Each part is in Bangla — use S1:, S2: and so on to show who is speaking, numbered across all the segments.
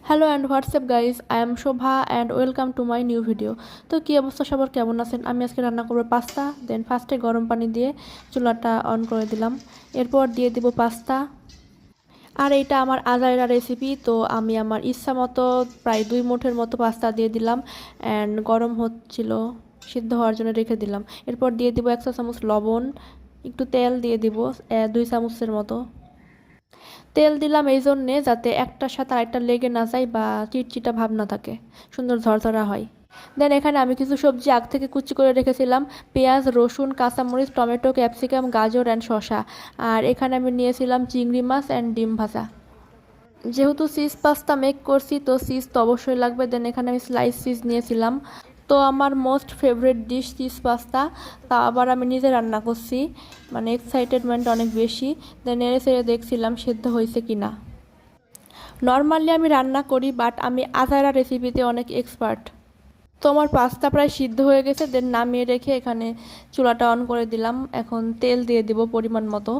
S1: Hello and WhatsApp guys, I am Shobha and welcome to my new video. তো কী অবস্থা সবার, কেমন আছেন? আমি আজকে রান্না করবো পাস্তা। দেন ফার্স্টে গরম পানি দিয়ে চুলাটা অন করে দিলাম। এরপর দিয়ে দিব পাস্তা। আর এইটা আমার আজাইরা রেসিপি, তো আমি আমার ইচ্ছা মতো প্রায় 2 মুঠের মতো পাস্তা দিয়ে দিলাম। অ্যান্ড গরম হচ্ছিল, সিদ্ধ হওয়ার জন্য রেখে দিলাম। এরপর দিয়ে দিব 1 চা চামচ লবণ, একটু তেল দিয়ে দিব 2 চামচের মতো। তেল দিলাম এই জন্যে যাতে একটার সাথে আরেকটা লেগে না যায় বা চিটচিটা ভাব না থাকে, সুন্দর ঝরঝরা হয়। দেন এখানে আমি কিছু সবজি আগ থেকে কুচি করে রেখেছিলাম: পেঁয়াজ, রসুন, কাঁচামরিচ, টমেটো, ক্যাপসিকাম, গাজর অ্যান্ড শসা। আর এখানে আমি নিয়েছিলাম চিংড়ি মাছ অ্যান্ড ডিম ভাজা। যেহেতু চিজ পাস্তা মেক করছি, তো চিজ তো অবশ্যই লাগবে। দেন এখানে আমি স্লাইস চিজ নিয়েছিলাম। তো আমার most favourite dish cheese pasta, তা আবার আমি নিজে রান্না করছি, মানে এক্সাইটেডমেন্ট অনেক বেশি। দেন এড়ে সেড়ে দেখছিলাম সেদ্ধ হয়েছে কি না। নর্মালি আমি রান্না করি, বাট আমি আজারা রেসিপিতে অনেক এক্সপার্ট। তো আমার পাস্তা প্রায় সিদ্ধ হয়ে গেছে। দেন নামিয়ে রেখে এখানে চুলাটা অন করে দিলাম। এখন তেল দিয়ে দিব পরিমাণ মতো।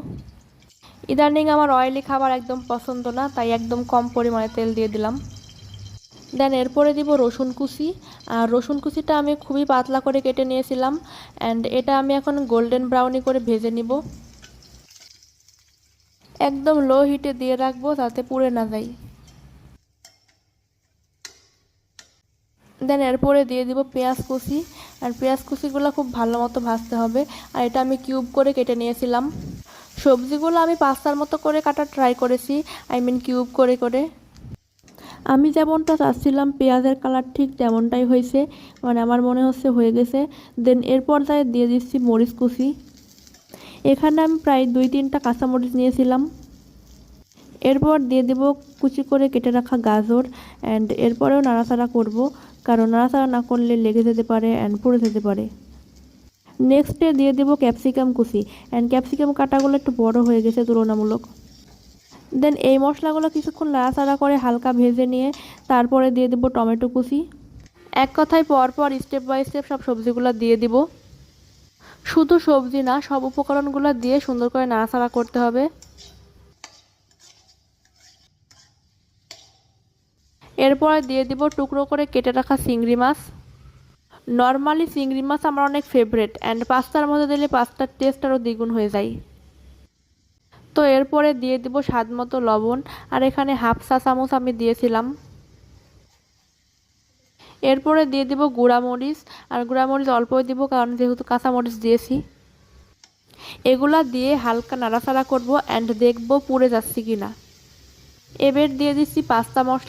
S1: ইদানিং আমার অয়েলি খাবার একদম পছন্দ না, তাই একদম কম পরিমাণে তেল দিয়ে দিলাম। দেন এরপরে দিব রসুন কুচি। আর রসুন কুচিটা আমি খুবই পাতলা করে কেটে নিয়েছিলাম। অ্যান্ড এটা আমি এখন গোল্ডেন ব্রাউনি করে ভেজে নিব। একদম লো হিটে দিয়ে রাখবো যাতে পুড়ে না যায়। দেন এরপরে দিয়ে দিব পেঁয়াজ কুচি। আর পেঁয়াজ কুচিগুলো খুব ভালো মতো ভাজতে হবে। আর এটা আমি কিউব করে কেটে নিয়েছিলাম। সবজিগুলো আমি পাস্তার মতো করে কাটার ট্রাই করেছি, আই মিন কিউব করে করে। আমি যেমনটা চাচ্ছিলাম পেঁয়াজের কালার ঠিক তেমনটাই হয়েছে, মানে আমার মনে হচ্ছে হয়ে গেছে। দেন এর পর্যায়ে দিয়ে দিচ্ছি মরিচ কুচি। এখানে আমি প্রায় 2-3টা কাঁচামরিচ নিয়েছিলাম। এরপর দিয়ে দেব কুচি করে কেটে রাখা গাজর। অ্যান্ড এরপরেও নাড়াচাড়া করব, কারণ নাড়াচাড়া না করলে লেগে যেতে পারে অ্যান্ড পুড়ে যেতে পারে। নেক্সটে দিয়ে দেব ক্যাপসিকাম কুচি। অ্যান্ড ক্যাপসিকাম কাটাগুলো একটু বড় হয়ে গেছে তুলনামূলক। দেন এই মশলাগুলো কিছুক্ষণ নাড়াচাড়া করে হালকা ভেজে নিয়ে তারপরে দিয়ে দেব টমেটো কুচি। এক কথায় পরপর স্টেপ বাই স্টেপ সব সবজিগুলো দিয়ে দিব। শুধু সবজি না, সব উপকরণগুলো দিয়ে সুন্দর করে নাড়াচাড়া করতে হবে। এরপরে দিয়ে দিব টুকরো করে কেটে রাখা চিংড়ি মাছ। নর্মালি চিংড়ি মাছ আমার অনেক ফেভারিট, অ্যান্ড পাস্তার মধ্যে দিলে পাস্তার টেস্ট আরও দ্বিগুণ হয়ে যায়। তো এরপরে দিয়ে দিব স্বাদ মতো লবণ। আর এখানে 1/2 চা চামচ আমি দিয়েছিলাম। এরপরে দিয়ে দিব গুঁড়ামরিচ। আর গুঁড়ামরিচ অল্পই দিব, কারণ যেহেতু কাঁচামরিচ দিয়েছি। এগুলা দিয়ে হালকা নাড়াচাড়া করব অ্যান্ড দেখব পুড়ে যাচ্ছে কিনা। এবার দিয়ে দিচ্ছি পাস্তা মশলা।